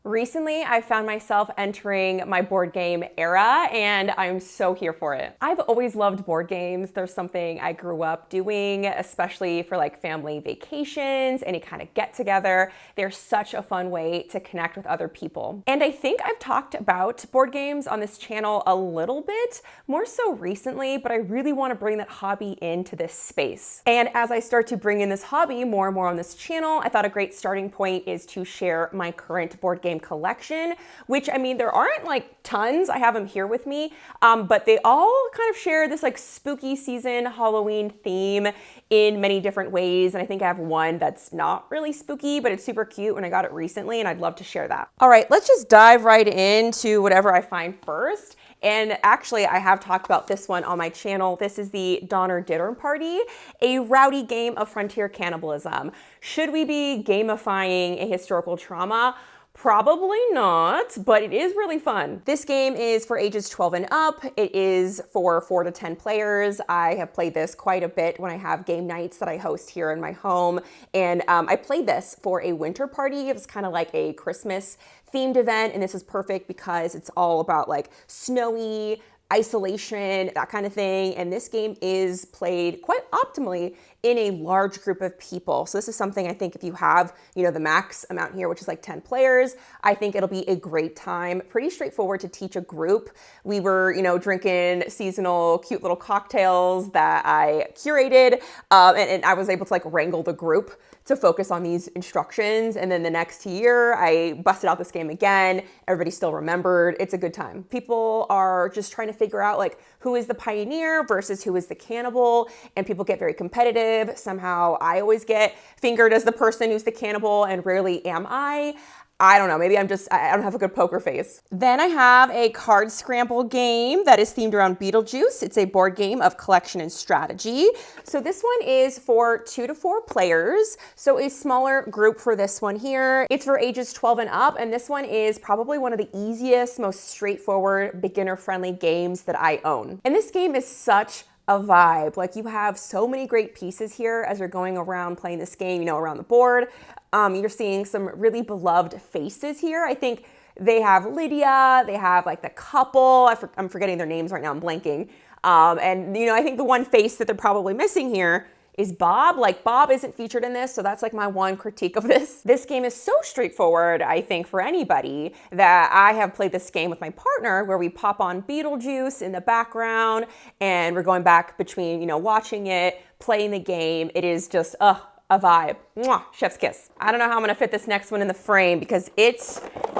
Recently, I found myself entering my board game era, and I'm so here for it. I've always loved board games. There's something I grew up doing, especially for like family vacations, any kind of get together. They're such a fun way to connect with other people. And I think I've talked about board games on this channel a little bit, more so recently, but I really want to bring that hobby into this space. And as I start to bring in this hobby more and more on this channel, I thought a great starting point is to share my current board game collection, which, I mean, there aren't like tons. I have them here with me, but they all kind of share this like spooky season Halloween theme in many different ways. And I think I have one that's not really spooky, but it's super cute and I got it recently and I'd love to share that. All right, let's just dive right into whatever I find first. And actually, I have talked about this one on my channel. This is the Donner Dinner Party, a rowdy game of frontier cannibalism. Should we be gamifying a historical trauma? Probably not, but it is really fun. This game is for ages 12 and up. It is for 4 to 10 players. I have played this quite a bit when I have game nights that I host here in my home. And I played this for a winter party. It was kind of like a Christmas themed event. And this is perfect because it's all about like snowy, isolation, that kind of thing. And this game is played quite optimally in a large group of people. So this is something I think if you have, the max amount here, which is like 10 players, I think it'll be a great time. Pretty straightforward to teach a group. We were, drinking seasonal cute little cocktails that I curated, and I was able to like wrangle the group to focus on these instructions. And then the next year I busted out this game again. Everybody still remembered. It's a good time. People are just trying to figure out like who is the pioneer versus who is the cannibal, and people get very competitive. Somehow I always get fingered as the person who's the cannibal and rarely am I. I don't know, maybe I don't have a good poker face. Then I have a card scramble game that is themed around Beetlejuice. It's a board game of collection and strategy. So this one is for 2 to 4 players. So a smaller group for this one here. It's for ages 12 and up, and this one is probably one of the easiest, most straightforward, beginner-friendly games that I own. And this game is such a vibe. Like, you have so many great pieces here as you're going around playing this game, around the board. You're seeing some really beloved faces here. I think they have Lydia, they have like the couple, I'm forgetting their names right now, I'm blanking. And I think the one face that they're probably missing here is Bob. Like, Bob isn't featured in this, so that's like my one critique of this. This game is so straightforward, I think, for anybody, that I have played this game with my partner where we pop on Beetlejuice in the background and we're going back between, watching it, playing the game. It is just, a vibe. Mwah, chef's kiss. I don't know how I'm gonna fit this next one in the frame because it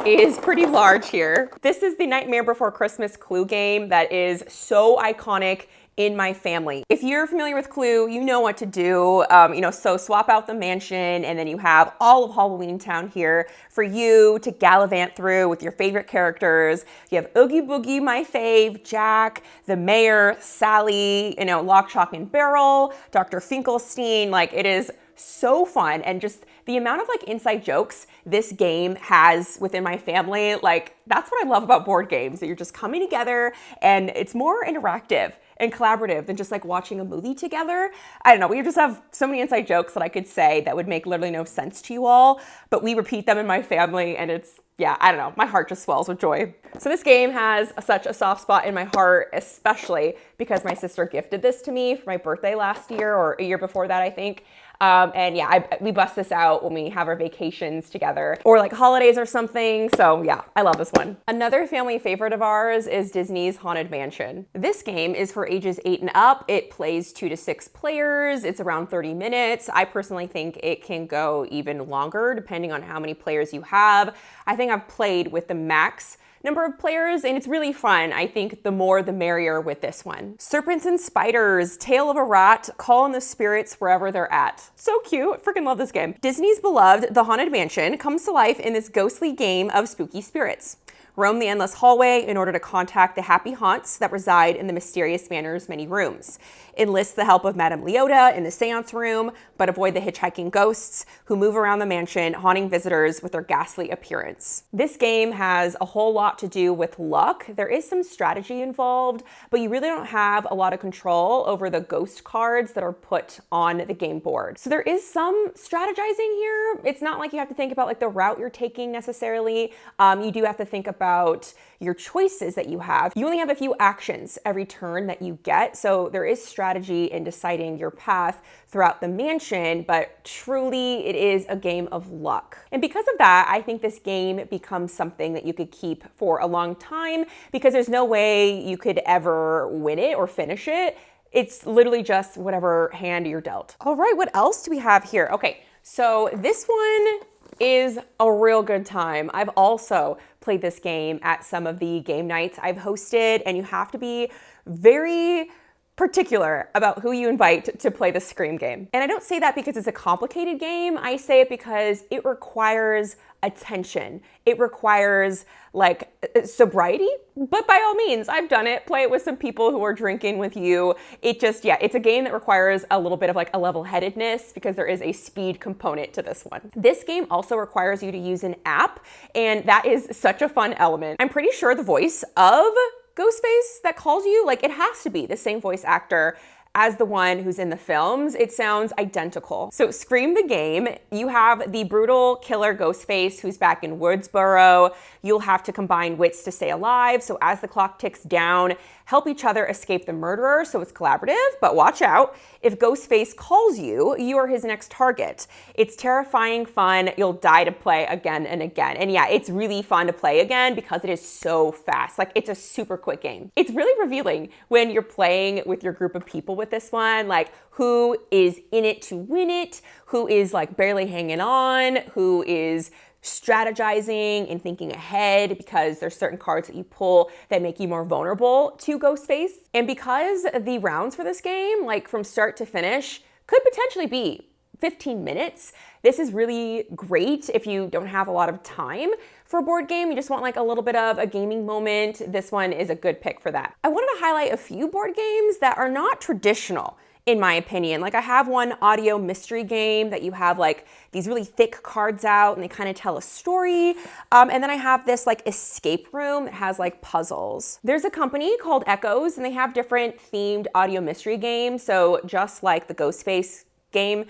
is pretty large here. This is the Nightmare Before Christmas Clue game that is so iconic in my family. If you're familiar with Clue, you know what to do. So swap out the mansion and then you have all of Halloween Town here for you to gallivant through with your favorite characters. You have Oogie Boogie, my fave, Jack, the mayor, Sally, Lock, Shock, and Barrel, Dr. Finkelstein. Like, it is so fun, and just the amount of like inside jokes this game has within my family, like, that's what I love about board games, that you're just coming together and it's more interactive and collaborative than just like watching a movie together. I don't know, we just have so many inside jokes that I could say that would make literally no sense to you all, but we repeat them in my family, and it's, yeah, I don't know, my heart just swells with joy. So this game has such a soft spot in my heart, especially because my sister gifted this to me for my birthday last year, or a year before that, I think. And yeah, we bust this out when we have our vacations together or like holidays or something. So yeah, I love this one. Another family favorite of ours is Disney's Haunted Mansion. This game is for ages 8 and up. It plays 2 to 6 players. It's around 30 minutes. I personally think it can go even longer depending on how many players you have. I think I've played with the max number of players, and it's really fun. I think the more the merrier with this one. Serpents and spiders, tale of a rat, call in the spirits wherever they're at. So cute, freaking love this game. Disney's beloved The Haunted Mansion comes to life in this ghostly game of spooky spirits. Roam the endless hallway in order to contact the happy haunts that reside in the mysterious manor's many rooms. Enlist the help of Madame Leota in the seance room, but avoid the hitchhiking ghosts who move around the mansion, haunting visitors with their ghastly appearance. This game has a whole lot to do with luck. There is some strategy involved, but you really don't have a lot of control over the ghost cards that are put on the game board. So there is some strategizing here. It's not like you have to think about like the route you're taking necessarily. You do have to think about your choices that you have. You only have a few actions every turn that you get, so there is strategy in deciding your path throughout the mansion, but truly it is a game of luck. And because of that, I think this game becomes something that you could keep for a long time because there's no way you could ever win it or finish it. It's literally just whatever hand you're dealt. All right, what else do we have here? Okay, so this one is a real good time. I've also played this game at some of the game nights I've hosted, and you have to be very particular about who you invite to play the Scream game. And I don't say that because it's a complicated game. I say it because it requires attention. It requires like sobriety, but by all means, I've done it. Play it with some people who are drinking with you. It's a game that requires a little bit of like a level-headedness because there is a speed component to this one. This game also requires you to use an app, and that is such a fun element. I'm pretty sure the voice of Ghostface that calls you, like it has to be the same voice actor as the one who's in the films. It sounds identical. So Scream the game, you have the brutal killer Ghostface who's back in Woodsboro. You'll have to combine wits to stay alive. So as the clock ticks down, help each other escape the murderer. So it's collaborative, but watch out. If Ghostface calls you, you are his next target. It's terrifying fun. You'll die to play again and again. And yeah, it's really fun to play again because it is so fast. Like it's a super quick game. It's really revealing when you're playing with your group of people with this one, like who is in it to win it, who is like barely hanging on, who is strategizing and thinking ahead because there's certain cards that you pull that make you more vulnerable to Ghostface. And because the rounds for this game, like from start to finish, could potentially be 15 minutes. This is really great if you don't have a lot of time for a board game. You just want like a little bit of a gaming moment. This one is a good pick for that. I wanted to highlight a few board games that are not traditional in my opinion. Like I have one audio mystery game that you have like these really thick cards out and they kind of tell a story. And then I have this like escape room that has like puzzles. There's a company called Echoes and they have different themed audio mystery games. So just like the Ghostface game,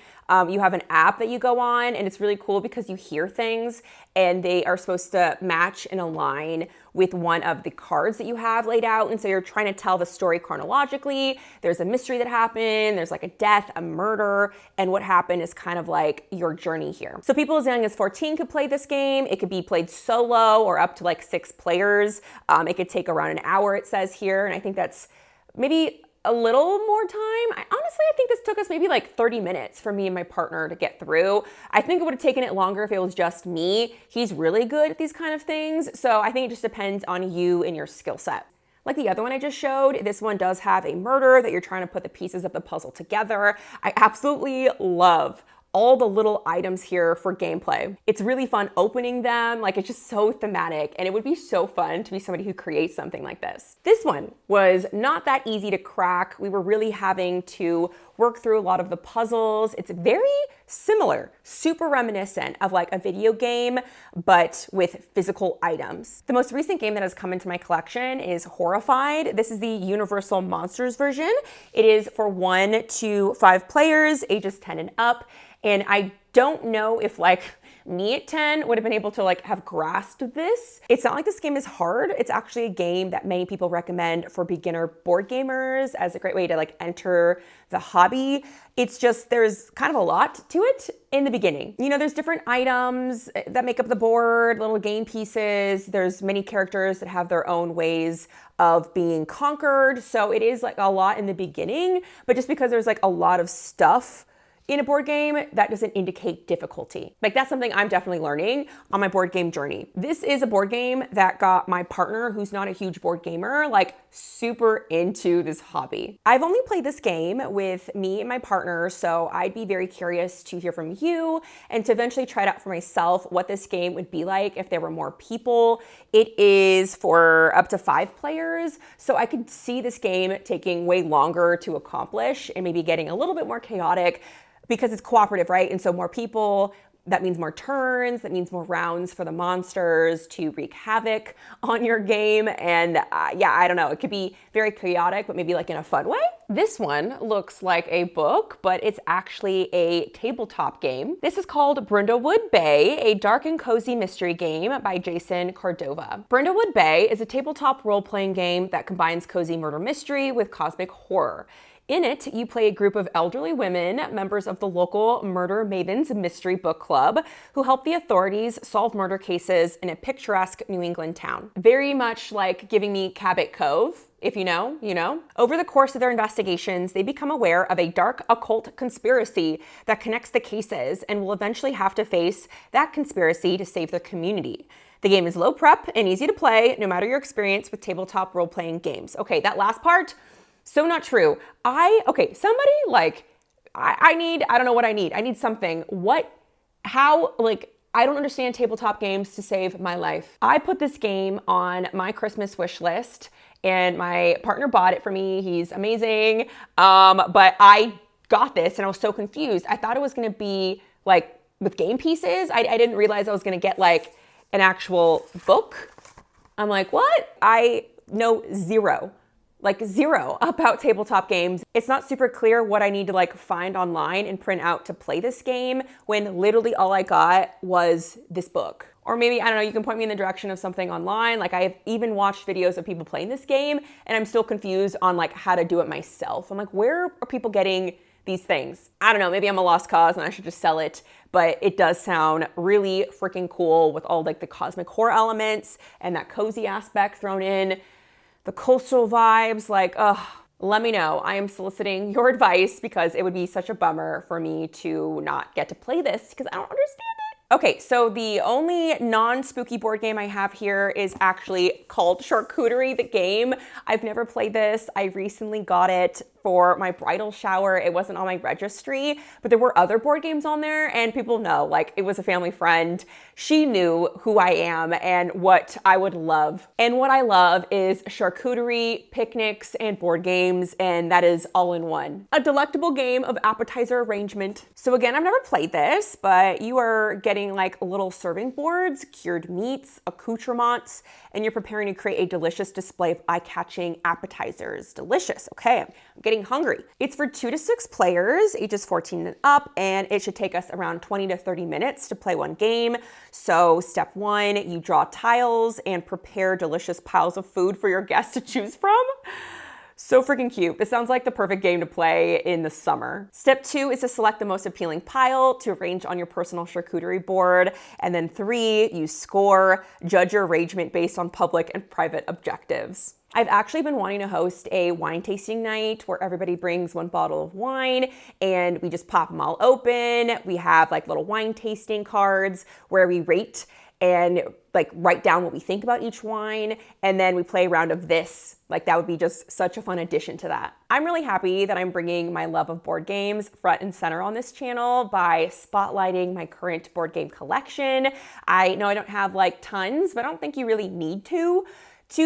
you have an app that you go on and it's really cool because you hear things and they are supposed to match and align with one of the cards that you have laid out. And so you're trying to tell the story chronologically. There's a mystery that happened, there's like a death, a murder, and what happened is kind of like your journey here. So people as young as 14 could play this game. It could be played solo or up to like 6 players. It could take around an hour, it says here. And I think that's maybe a little more time. I think this took us maybe like 30 minutes for me and my partner to get through. I think it would have taken it longer if it was just me. He's really good at these kind of things. So I think it just depends on you and your skill set. Like the other one I just showed, this one does have a murder that you're trying to put the pieces of the puzzle together. I absolutely love all the little items here for gameplay. It's really fun opening them, like it's just so thematic and it would be so fun to be somebody who creates something like this. This one was not that easy to crack. We were really having to work through a lot of the puzzles. It's very similar, super reminiscent of like a video game, but with physical items. The most recent game that has come into my collection is Horrified. This is the Universal Monsters version. It is for 1 to 5 players, ages 10 and up. And I don't know if like me at 10 would have been able to like have grasped this. It's not like this game is hard. It's actually a game that many people recommend for beginner board gamers as a great way to like enter the hobby. It's just, there's kind of a lot to it in the beginning. You know, there's different items that make up the board, little game pieces. There's many characters that have their own ways of being conquered. So it is like a lot in the beginning, but just because there's like a lot of stuff in a board game, that doesn't indicate difficulty. Like that's something I'm definitely learning on my board game journey. This is a board game that got my partner, who's not a huge board gamer, like super into this hobby. I've only played this game with me and my partner, so I'd be very curious to hear from you and to eventually try it out for myself what this game would be like if there were more people. It is for up to 5 players, so I could see this game taking way longer to accomplish and maybe getting a little bit more chaotic because it's cooperative, right? And so more people, that means more turns, that means more rounds for the monsters to wreak havoc on your game. And yeah, I don't know, it could be very chaotic, but maybe like in a fun way. This one looks like a book, but it's actually a tabletop game. This is called Brindlewood Bay, a dark and cozy mystery game by Jason Cordova. Brindlewood Bay is a tabletop role-playing game that combines cozy murder mystery with cosmic horror. In it, you play a group of elderly women, members of the local Murder Mavens Mystery Book Club, who help the authorities solve murder cases in a picturesque New England town. Very much like giving me Cabot Cove. If you know, you know. Over the course of their investigations, they become aware of a dark occult conspiracy that connects the cases and will eventually have to face that conspiracy to save their community. The game is low prep and easy to play, no matter your experience with tabletop role-playing games. Okay, that last part, so not true. I don't know what I need. I need something. I don't understand tabletop games to save my life. I put this game on my Christmas wish list and my partner bought it for me. He's amazing. But I got this and I was so confused. I thought it was gonna be like with game pieces. I didn't realize I was gonna get like an actual book. I'm like, what? I know zero about tabletop games. It's not super clear what I need to like find online and print out to play this game when literally all I got was this book. Or maybe, I don't know, you can point me in the direction of something online. Like I have even watched videos of people playing this game and I'm still confused on like how to do it myself. I'm like, where are people getting these things? I don't know, maybe I'm a lost cause and I should just sell it, but it does sound really freaking cool with all like the cosmic horror elements and that cozy aspect thrown in. The coastal vibes, like, let me know. I am soliciting your advice because it would be such a bummer for me to not get to play this because I don't understand it. Okay, so the only non-spooky board game I have here is actually called Charcuterie the Game. I've never played this. I recently got it for my bridal shower. It wasn't on my registry, but there were other board games on there and people know, like it was a family friend. She knew who I am and what I would love. And what I love is charcuterie, picnics, and board games, and that is all in one. A delectable game of appetizer arrangement. So again, I've never played this, but you are getting like little serving boards, cured meats, accoutrements, and you're preparing to create a delicious display of eye-catching appetizers. Delicious, okay. I'm getting hungry. It's for 2 to 6 players, ages 14 and up, and it should take us around 20 to 30 minutes to play one game. So step 1, you draw tiles and prepare delicious piles of food for your guests to choose from. So freaking cute. This sounds like the perfect game to play in the summer. Step 2 is to select the most appealing pile to arrange on your personal charcuterie board. And then 3, you score, judge your arrangement based on public and private objectives. I've actually been wanting to host a wine tasting night where everybody brings 1 bottle of wine and we just pop them all open. We have like little wine tasting cards where we rate and like write down what we think about each wine. And then we play a round of this. Like that would be just such a fun addition to that. I'm really happy that I'm bringing my love of board games front and center on this channel by spotlighting my current board game collection. I know I don't have like tons, but I don't think you really need to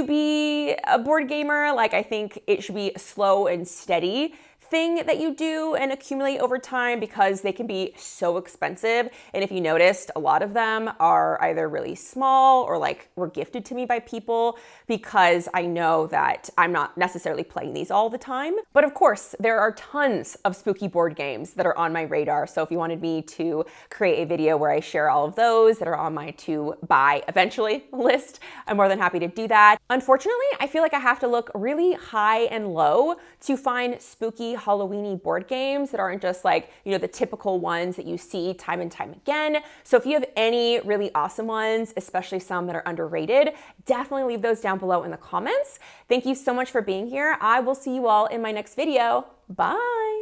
be a board gamer. Like I think it should be a slow and steady thing that you do and accumulate over time because they can be so expensive. And if you noticed, a lot of them are either really small or like were gifted to me by people because I know that I'm not necessarily playing these all the time. But of course, there are tons of spooky board games that are on my radar. So if you wanted me to create a video where I share all of those that are on my to buy eventually list, I'm more than happy to do that. Unfortunately, I feel like I have to look really high and low to find spooky Halloween-y board games that aren't just like, you know, the typical ones that you see time and time again. So if you have any really awesome ones, especially some that are underrated, definitely leave those down below in the comments. Thank you so much for being here. I will see you all in my next video. Bye.